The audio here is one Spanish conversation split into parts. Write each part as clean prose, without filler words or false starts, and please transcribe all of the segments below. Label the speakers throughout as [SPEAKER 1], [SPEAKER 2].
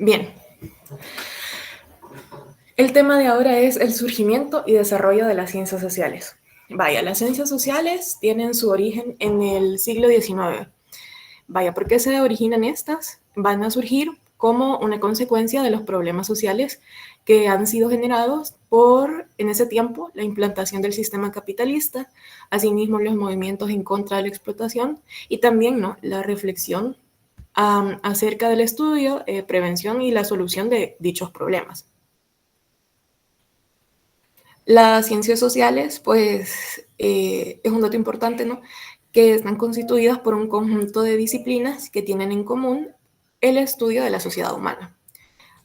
[SPEAKER 1] Bien, el tema de ahora es el surgimiento y desarrollo de las ciencias sociales. Vaya, las ciencias sociales tienen su origen en el siglo XIX. Vaya, ¿por qué se originan estas? Van a surgir como una consecuencia de los problemas sociales que han sido generados por, en ese tiempo, la implantación del sistema capitalista, asimismo los movimientos en contra de la explotación y también, ¿no?, la reflexión acerca del estudio, prevención y la solución de dichos problemas. Las ciencias sociales, pues, es un dato importante, ¿no?, que están constituidas por un conjunto de disciplinas que tienen en común el estudio de la sociedad humana.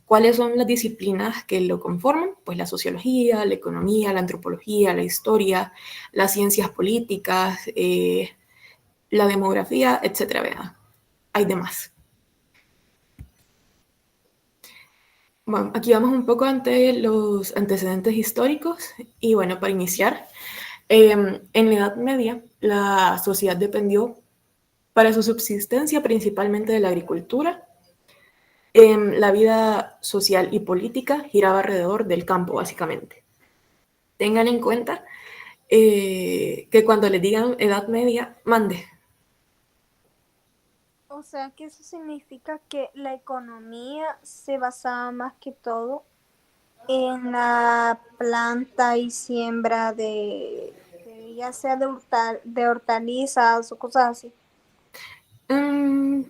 [SPEAKER 1] ¿Cuáles son las disciplinas que lo conforman? Pues la sociología, la economía, la antropología, la historia, las ciencias políticas, la demografía, etcétera, ¿verdad? Hay demás. Bueno, aquí vamos un poco ante los antecedentes históricos y bueno, para iniciar, en la Edad Media la sociedad dependió para su subsistencia principalmente de la agricultura. La vida social y política giraba alrededor del campo, básicamente. Tengan en cuenta que cuando les digan Edad Media, mande.
[SPEAKER 2] O sea que eso significa que la economía se basaba más que todo en la planta y siembra ya sea de hortalizas o cosas así.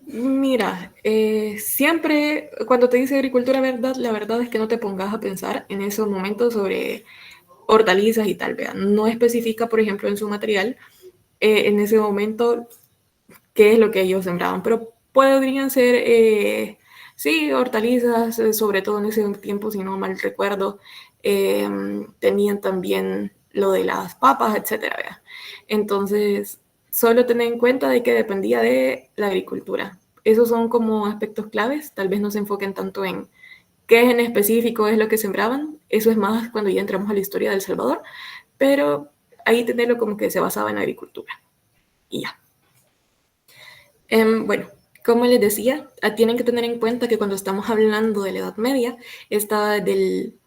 [SPEAKER 1] Mira, siempre cuando te dice agricultura, verdad, la verdad es que no te pongas a pensar en esos momentos sobre hortalizas y tal, vean. No especifica, por ejemplo, en su material, en ese momento, qué es lo que ellos sembraban, pero podrían ser, sí, hortalizas, sobre todo en ese tiempo, si no mal recuerdo, tenían también lo de las papas, etcétera, ¿verdad? Entonces, solo tener en cuenta de que dependía de la agricultura. Esos son como aspectos claves, tal vez no se enfoquen tanto en qué en específico es lo que sembraban, eso es más cuando ya entramos a la historia de El Salvador, pero ahí tenerlo como que se basaba en la agricultura y ya. Bueno, como les decía, tienen que tener en cuenta que cuando estamos hablando de la Edad Media, está del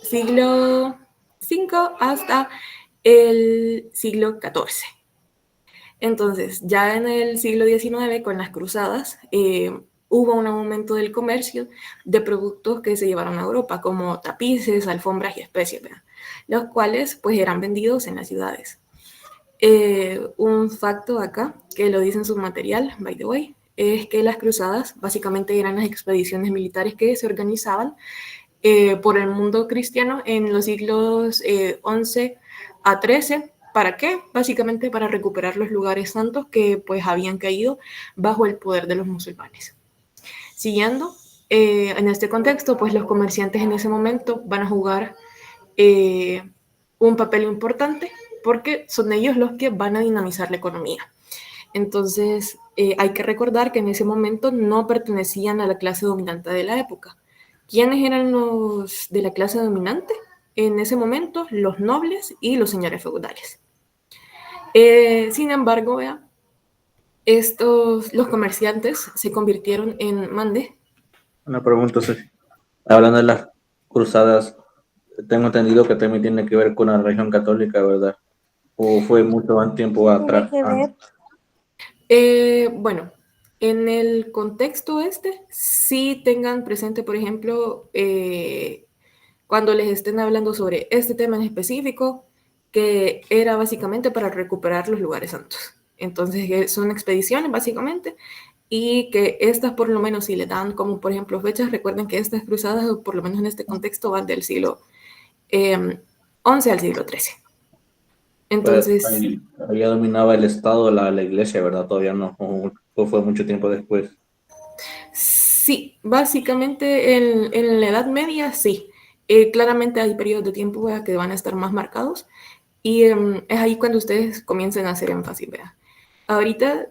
[SPEAKER 1] siglo V hasta el siglo XIV. Entonces, ya en el siglo XIX, con las cruzadas, hubo un aumento del comercio de productos que se llevaron a Europa, como tapices, alfombras y especies, ¿verdad?, los cuales pues eran vendidos en las ciudades. Un facto acá, que lo dice en su material, by the way, es que las cruzadas básicamente eran las expediciones militares que se organizaban por el mundo cristiano en los siglos XI a XIII. ¿Para qué? Básicamente para recuperar los lugares santos que pues habían caído bajo el poder de los musulmanes. Siguiendo, en este contexto, pues los comerciantes en ese momento van a jugar un papel importante porque son ellos los que van a dinamizar la economía. Entonces, hay que recordar que en ese momento no pertenecían a la clase dominante de la época. ¿Quiénes eran los de la clase dominante? En ese momento, los nobles y los señores feudales. Sin embargo, los comerciantes se convirtieron en mande.
[SPEAKER 3] Una pregunta, Sofi. Hablando de las cruzadas, tengo entendido que también tiene que ver con la religión católica, ¿verdad? ¿O fue mucho más tiempo
[SPEAKER 2] Tiene
[SPEAKER 3] atrás?
[SPEAKER 2] que ver.
[SPEAKER 1] Bueno, en el contexto sí tengan presente, por ejemplo, cuando les estén hablando sobre este tema en específico, que era básicamente para recuperar los lugares santos. Entonces, son expediciones básicamente, y que estas por lo menos si le dan como por ejemplo fechas, recuerden que estas cruzadas, por lo menos en este contexto, van del siglo XI al siglo XIII.
[SPEAKER 3] Pues
[SPEAKER 1] Entonces,
[SPEAKER 3] ahí ya dominaba el Estado, la iglesia, ¿verdad? Todavía no, o fue mucho tiempo después.
[SPEAKER 1] sí, básicamente en la Edad Media sí. Claramente hay periodos de tiempo que van a estar más marcados y es ahí cuando ustedes comiencen a hacer énfasis. ¿Vea? Ahorita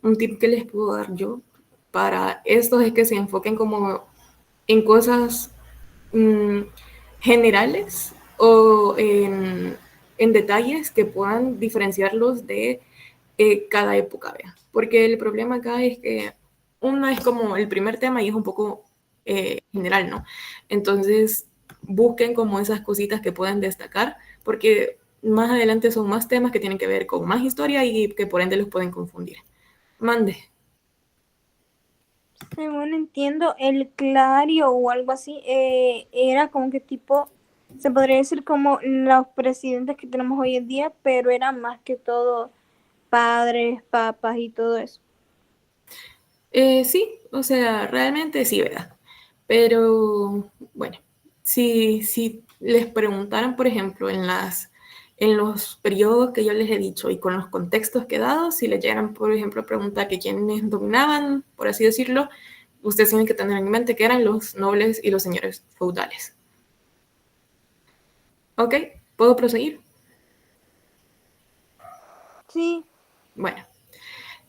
[SPEAKER 1] un tip que les puedo dar yo para estos es que se enfoquen como en cosas mm, generales o en detalles que puedan diferenciarlos de cada época. ¿Vea? Porque el problema acá es que uno es como el primer tema y es un poco general, ¿no? Entonces, busquen como esas cositas que pueden destacar, porque más adelante son más temas que tienen que ver con más historia y que por ende los pueden confundir. Mande.
[SPEAKER 2] Según entiendo, el Clario o algo así era como que tipo, se podría decir como los presidentes que tenemos hoy en día, pero eran más que todo padres, papas y todo eso.
[SPEAKER 1] Sí, o sea, realmente sí, ¿verdad? Pero bueno, si les preguntaran, por ejemplo, en los periodos que yo les he dicho y con los contextos que he dado, si les llegaran, por ejemplo, a preguntar que quiénes dominaban, por así decirlo, ustedes tienen que tener en mente que eran los nobles y los señores feudales. ¿Ok? ¿Puedo proseguir?
[SPEAKER 2] Sí,
[SPEAKER 1] Bueno,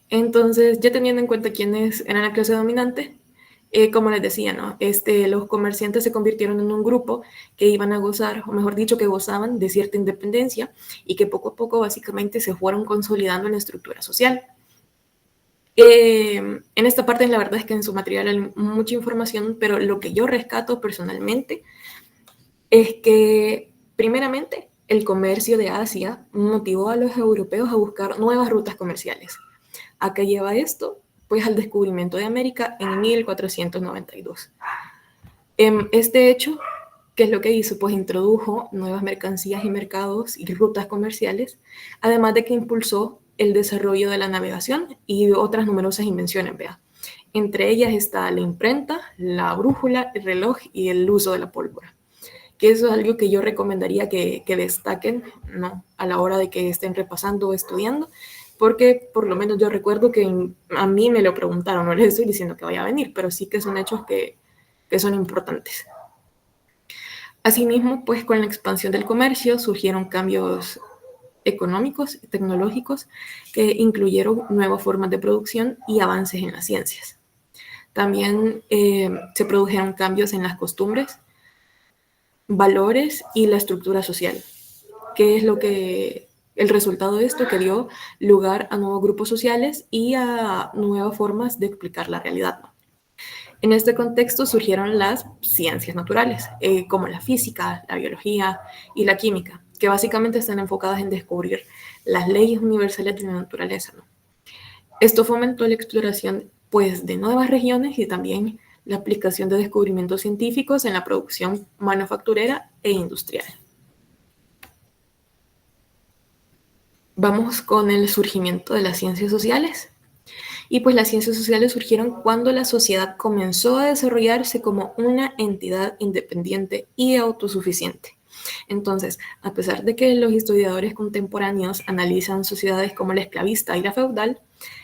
[SPEAKER 1] entonces, ya teniendo en cuenta quiénes eran la clase dominante, como les decía, ¿no? Los comerciantes se convirtieron en un grupo que iban a gozar, o mejor dicho, que gozaban de cierta independencia y que poco a poco básicamente se fueron consolidando en la estructura social. En esta parte la verdad es que en su material hay mucha información, pero lo que yo rescato personalmente es que, primeramente, el comercio de Asia motivó a los europeos a buscar nuevas rutas comerciales. ¿A qué lleva esto? Pues al descubrimiento de América en 1492. Este hecho, ¿qué es lo que hizo? Pues introdujo nuevas mercancías y mercados y rutas comerciales, además de que impulsó el desarrollo de la navegación y otras numerosas invenciones, vea. Entre ellas está la imprenta, la brújula, el reloj y el uso de la pólvora. Que eso es algo que yo recomendaría que destaquen, ¿no? A la hora de que estén repasando o estudiando, porque por lo menos yo recuerdo que a mí me lo preguntaron, no les estoy diciendo que vaya a venir, pero sí que son hechos que son importantes. Asimismo, pues con la expansión del comercio surgieron cambios económicos y tecnológicos que incluyeron nuevas formas de producción y avances en las ciencias. También se produjeron cambios en las costumbres, valores y la estructura social. ¿Qué es lo que el resultado de esto que dio lugar a nuevos grupos sociales y a nuevas formas de explicar la realidad, ¿no? En este contexto surgieron las ciencias naturales, como la física, la biología y la química, que básicamente están enfocadas en descubrir las leyes universales de la naturaleza, ¿no? Esto fomentó la exploración, pues, de nuevas regiones y también la aplicación de descubrimientos científicos en la producción manufacturera e industrial. Vamos con el surgimiento de las ciencias sociales. Y pues las ciencias sociales surgieron cuando la sociedad comenzó a desarrollarse como una entidad independiente y autosuficiente. Entonces, a pesar de que los historiadores contemporáneos analizan sociedades como la esclavista y la feudal,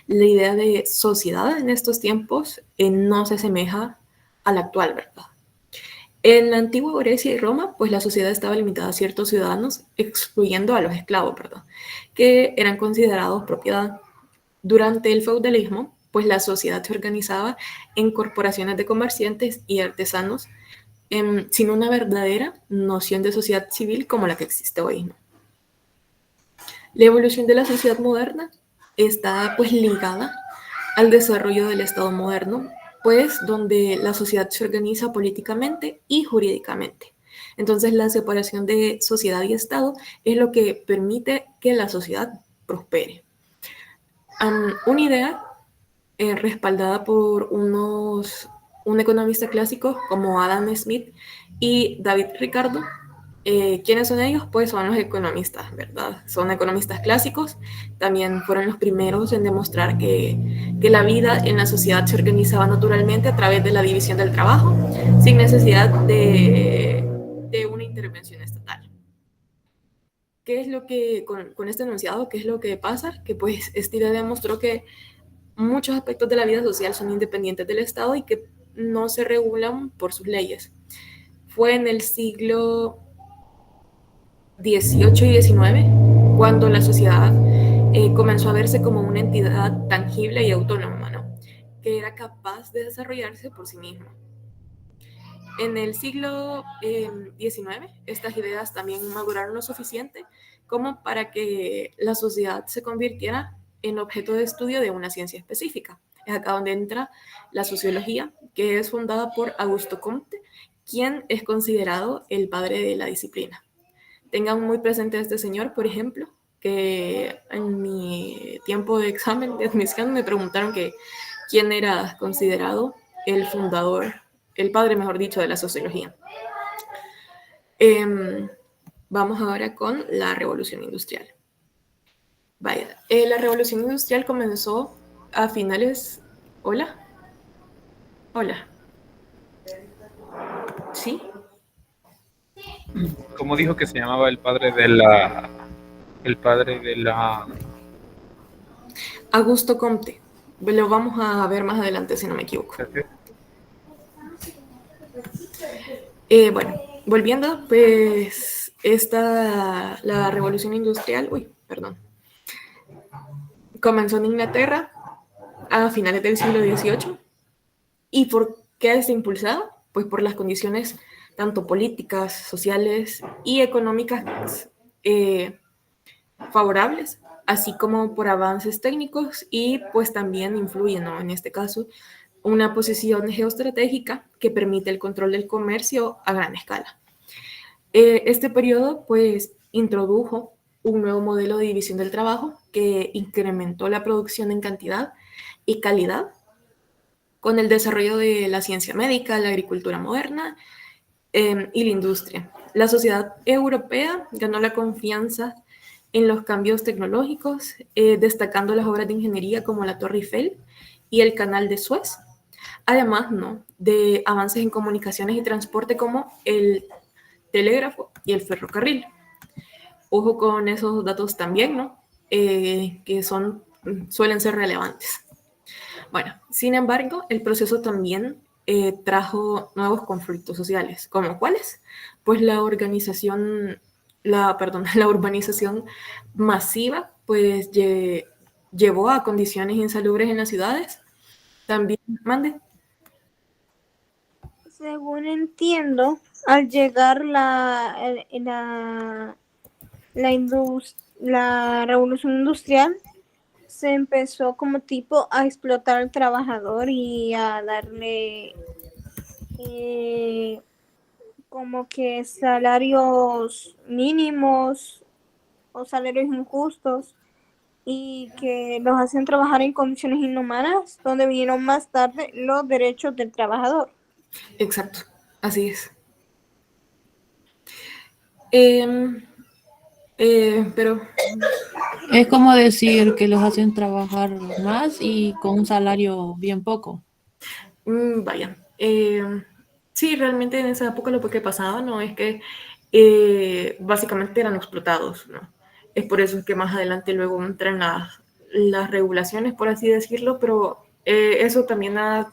[SPEAKER 1] la idea de sociedad en estos tiempos no se asemeja a la actual, ¿verdad? En la antigua Grecia y Roma, pues la sociedad estaba limitada a ciertos ciudadanos, excluyendo a los esclavos, ¿verdad? Que eran considerados propiedad. Durante el feudalismo, pues la sociedad se organizaba en corporaciones de comerciantes y artesanos, sin una verdadera noción de sociedad civil como la que existe hoy, ¿no? La evolución de la sociedad moderna está pues ligada al desarrollo del Estado moderno, pues donde la sociedad se organiza políticamente y jurídicamente. Entonces la separación de sociedad y Estado es lo que permite que la sociedad prospere. Una idea respaldada por un economista clásico como Adam Smith y David Ricardo. ¿Quiénes son ellos? Pues son los economistas, ¿verdad? Son economistas clásicos. También fueron los primeros en demostrar que la vida en la sociedad se organizaba naturalmente a través de la división del trabajo, sin necesidad de una intervención estatal. ¿Qué es lo que, con este enunciado, qué es lo que pasa? Que pues esta idea demostró que muchos aspectos de la vida social son independientes del Estado y que no se regulan por sus leyes. Fue en el siglo XVIII y XIX cuando la sociedad comenzó a verse como una entidad tangible y autónoma, ¿no? Que era capaz de desarrollarse por sí misma. En el siglo XIX, estas ideas también maduraron lo suficiente como para que la sociedad se convirtiera en objeto de estudio de una ciencia específica, Es acá donde entra la sociología, que es fundada por Augusto Comte, quien es considerado el padre de la disciplina. Tengan muy presente a este señor, por ejemplo, que en mi tiempo de examen de admisión me preguntaron que quién era considerado el fundador, el padre, mejor dicho, de la sociología. Vamos ahora con la Revolución Industrial. Vaya, la Revolución Industrial comenzó a finales... ¿Hola? Hola. ¿Sí?
[SPEAKER 4] ¿Cómo dijo que se llamaba el padre de la...
[SPEAKER 1] Augusto Comte. Lo vamos a ver más adelante, si no me equivoco. Bueno, volviendo, pues la Revolución Industrial, comenzó en Inglaterra a finales del siglo XVIII. ¿Y por qué está impulsada? Pues por las condiciones tanto políticas, sociales y económicas favorables, así como por avances técnicos y pues también influye, ¿no? En este caso, una posición geoestratégica que permite el control del comercio a gran escala. Este periodo pues introdujo un nuevo modelo de división del trabajo que incrementó la producción en cantidad y calidad con el desarrollo de la ciencia médica, la agricultura moderna y la industria. La sociedad europea ganó la confianza en los cambios tecnológicos, destacando las obras de ingeniería como la Torre Eiffel y el Canal de Suez, además de avances en comunicaciones y transporte como el telégrafo y el ferrocarril. Ojo con esos datos también, ¿no? Que suelen ser relevantes. Bueno, sin embargo, el proceso también trajo nuevos conflictos sociales, ¿como cuáles? Pues la urbanización masiva, pues llevó a condiciones insalubres en las ciudades. También, mande.
[SPEAKER 2] Según entiendo, al llegar la revolución industrial, se empezó como tipo a explotar al trabajador y a darle como que salarios mínimos o salarios injustos y que los hacían trabajar en condiciones inhumanas, donde vinieron más tarde los derechos del trabajador.
[SPEAKER 1] Exacto, así es. Pero
[SPEAKER 5] Es como decir que los hacen trabajar más y con un salario bien poco.
[SPEAKER 1] Vaya, sí, realmente en esa época lo que pasaba, ¿no? Es que básicamente eran explotados, ¿no? Es por eso que más adelante luego entran las regulaciones, por así decirlo, pero eso también ha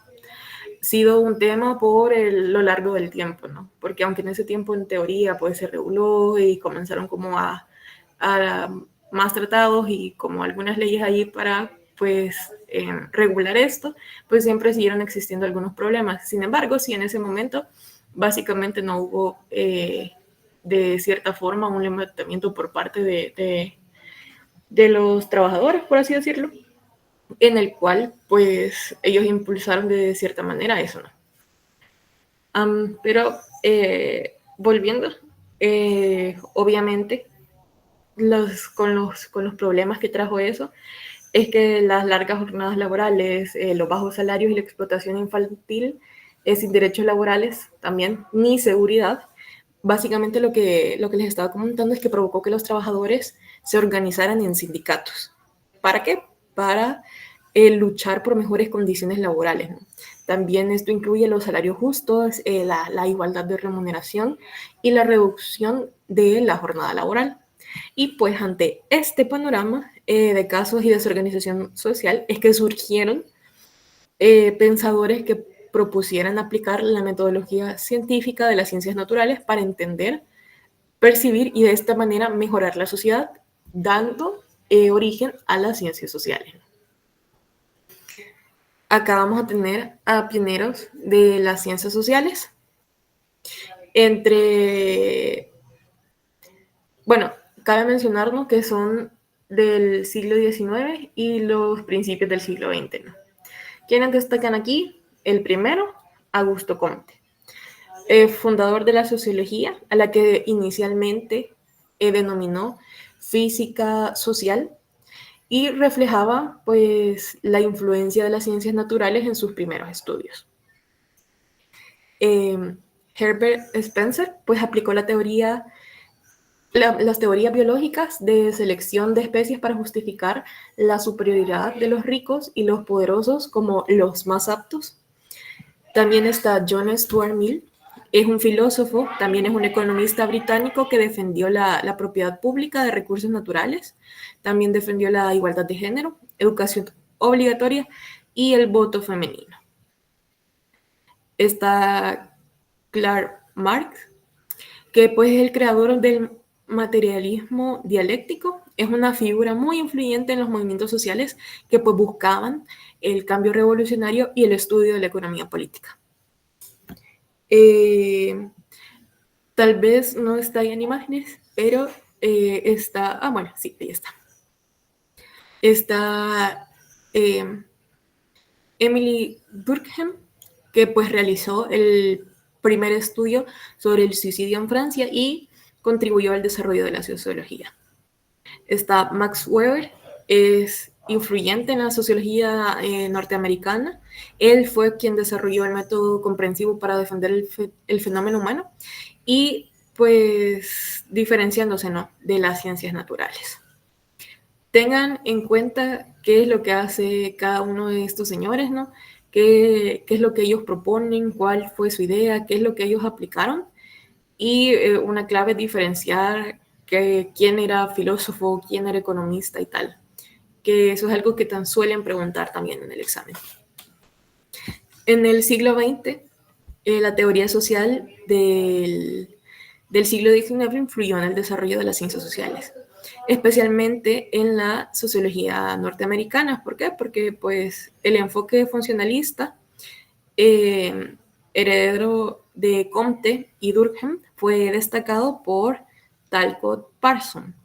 [SPEAKER 1] sido un tema por lo largo del tiempo, ¿no? Porque aunque en ese tiempo en teoría pues se reguló y comenzaron como a más tratados y como algunas leyes ahí para pues regular esto, pues siempre siguieron existiendo algunos problemas. Sin embargo, sí, en ese momento básicamente no hubo de cierta forma un levantamiento por parte de los trabajadores, por así decirlo, en el cual pues ellos impulsaron de cierta manera eso, ¿no? Pero volviendo, obviamente con los problemas que trajo eso, es que las largas jornadas laborales, los bajos salarios y la explotación infantil sin derechos laborales también, ni seguridad, básicamente lo que les estaba comentando es que provocó que los trabajadores se organizaran en sindicatos. ¿Para qué? Para luchar por mejores condiciones laborales, ¿no? También esto incluye los salarios justos, la igualdad de remuneración y la reducción de la jornada laboral. Y pues ante este panorama de casos y desorganización social es que surgieron pensadores que propusieran aplicar la metodología científica de las ciencias naturales para entender, percibir y de esta manera mejorar la sociedad, dando origen a las ciencias sociales. Acá vamos a tener a pioneros de las ciencias sociales. Cabe mencionarnos que son del siglo XIX y los principios del siglo XX, ¿no? ¿Quiénes destacan aquí? El primero, Augusto Comte, fundador de la sociología, a la que inicialmente denominó física social, y reflejaba pues la influencia de las ciencias naturales en sus primeros estudios. Herbert Spencer pues aplicó las teorías biológicas de selección de especies para justificar la superioridad de los ricos y los poderosos como los más aptos. También está John Stuart Mill, es un filósofo, también es un economista británico que defendió la propiedad pública de recursos naturales, también defendió la igualdad de género, educación obligatoria y el voto femenino. Está Karl Marx, que pues es el creador del materialismo dialéctico, es una figura muy influyente en los movimientos sociales que pues buscaban el cambio revolucionario y el estudio de la economía política. Tal vez no está ahí en imágenes, pero está, bueno, sí, ahí está. Está Emily Durkheim, que pues realizó el primer estudio sobre el suicidio en Francia y contribuyó al desarrollo de la sociología. Está Max Weber, es influyente en la sociología norteamericana. Él fue quien desarrolló el método comprensivo para defender el fenómeno humano y pues diferenciándose, ¿no?, de las ciencias naturales. Tengan en cuenta qué es lo que hace cada uno de estos señores, ¿no? Qué es lo que ellos proponen, cuál fue su idea, qué es lo que ellos aplicaron. Y una clave es diferenciar quién era filósofo, quién era economista y tal. Que eso es algo que tan suelen preguntar también en el examen. En el siglo XX, la teoría social del siglo XIX influyó en el desarrollo de las ciencias sociales, especialmente en la sociología norteamericana. ¿Por qué? Porque pues, el enfoque funcionalista, heredero de Comte y Durkheim, fue destacado por Talcott Parsons,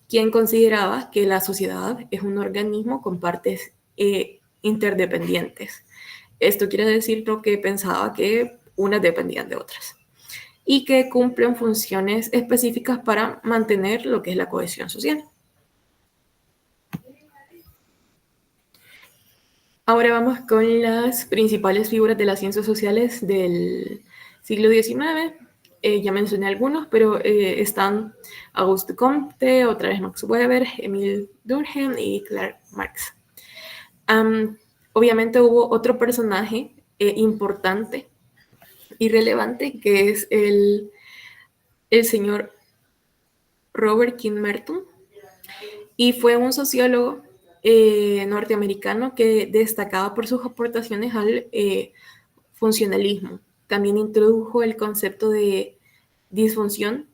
[SPEAKER 1] quien consideraba que la sociedad es un organismo con partes interdependientes. Esto quiere decir que pensaba que unas dependían de otras y que cumplen funciones específicas para mantener lo que es la cohesión social. Ahora vamos con las principales figuras de las ciencias sociales del siglo XIX. Ya mencioné algunos, pero están Auguste Comte, otra vez Max Weber, Emile Durkheim y Karl Marx. Obviamente hubo otro personaje importante y relevante, que es el señor Robert King Merton, y fue un sociólogo norteamericano que destacaba por sus aportaciones al funcionalismo. También introdujo el concepto de disfunción,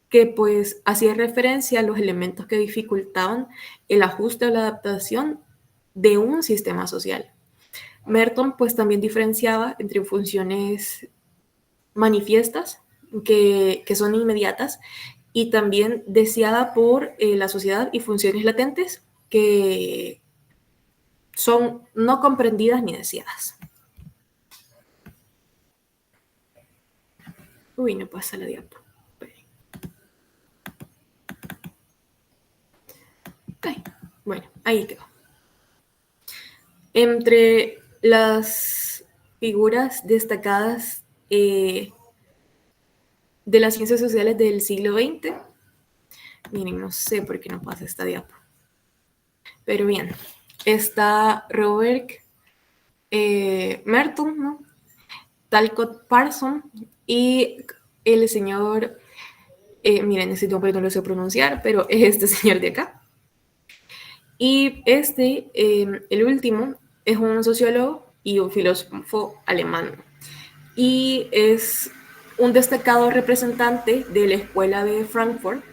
[SPEAKER 1] que pues hacía referencia a los elementos que dificultaban el ajuste o la adaptación de un sistema social. Merton pues también diferenciaba entre funciones manifiestas, que son inmediatas, y también deseada por la sociedad, y funciones latentes que son no comprendidas ni deseadas. Uy, no pasa la diapo. Okay. Bueno, ahí quedó. Entre las figuras destacadas de las ciencias sociales del siglo XX, miren, no sé por qué no pasa esta diapo. Pero bien, está Robert Merton, ¿no?, Talcott Parsons y el señor, miren, ese nombre no lo sé pronunciar, pero es este señor de acá. Y el último, es un sociólogo y un filósofo alemán. Y es un destacado representante de la escuela de Frankfurt,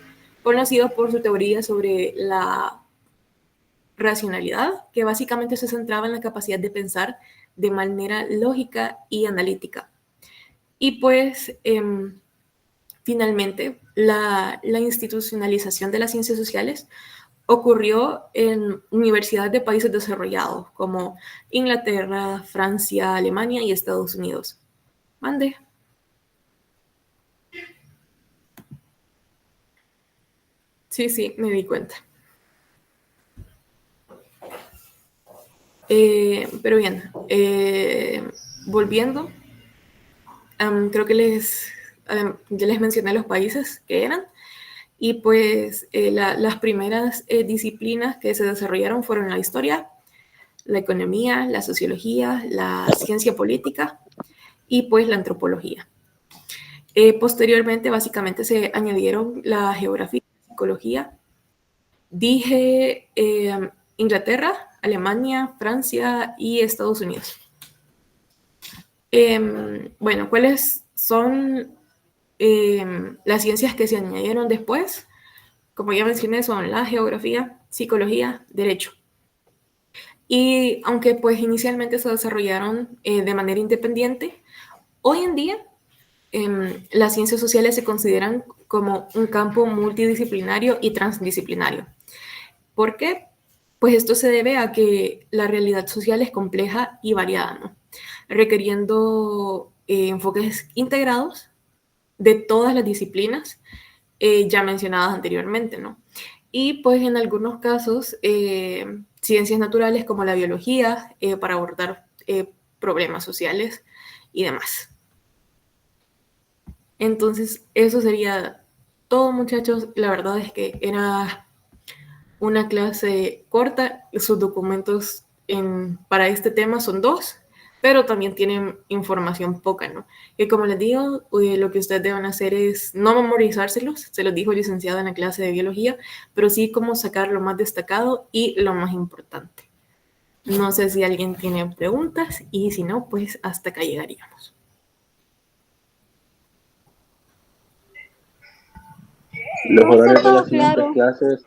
[SPEAKER 1] conocido por su teoría sobre la racionalidad, que básicamente se centraba en la capacidad de pensar de manera lógica y analítica. Y pues, finalmente, la institucionalización de las ciencias sociales ocurrió en universidades de países desarrollados como Inglaterra, Francia, Alemania y Estados Unidos. Mande. Sí, me di cuenta. Pero bien, volviendo, creo que ya les mencioné los países que eran, y pues las primeras disciplinas que se desarrollaron fueron la historia, la economía, la sociología, la ciencia política y pues la antropología. Posteriormente, básicamente, se añadieron la geografía, la psicología. Dije Inglaterra, Alemania, Francia y Estados Unidos. Bueno, ¿cuáles son las ciencias que se añadieron después? Como ya mencioné, son la geografía, psicología, derecho. Y aunque pues inicialmente se desarrollaron de manera independiente, hoy en día las ciencias sociales se consideran como un campo multidisciplinario y transdisciplinario. ¿Por qué? Pues esto se debe a que la realidad social es compleja y variada, ¿no? Requiriendo enfoques integrados de todas las disciplinas ya mencionadas anteriormente, ¿no? Y pues en algunos casos, ciencias naturales como la biología, para abordar problemas sociales y demás. Entonces, eso sería todo, muchachos. La verdad es que era una clase corta. Sus documentos para este tema son 2, pero también tienen información poca, ¿no? Y como les digo, lo que ustedes deben hacer es no memorizárselos, se los dijo el licenciado en la clase de biología, pero sí como sacar lo más destacado y lo más importante. No sé si alguien tiene preguntas, y si no, pues hasta acá llegaríamos.
[SPEAKER 3] Los
[SPEAKER 2] No, está
[SPEAKER 3] horarios de
[SPEAKER 2] todo
[SPEAKER 3] las siguientes
[SPEAKER 2] claro.
[SPEAKER 3] clases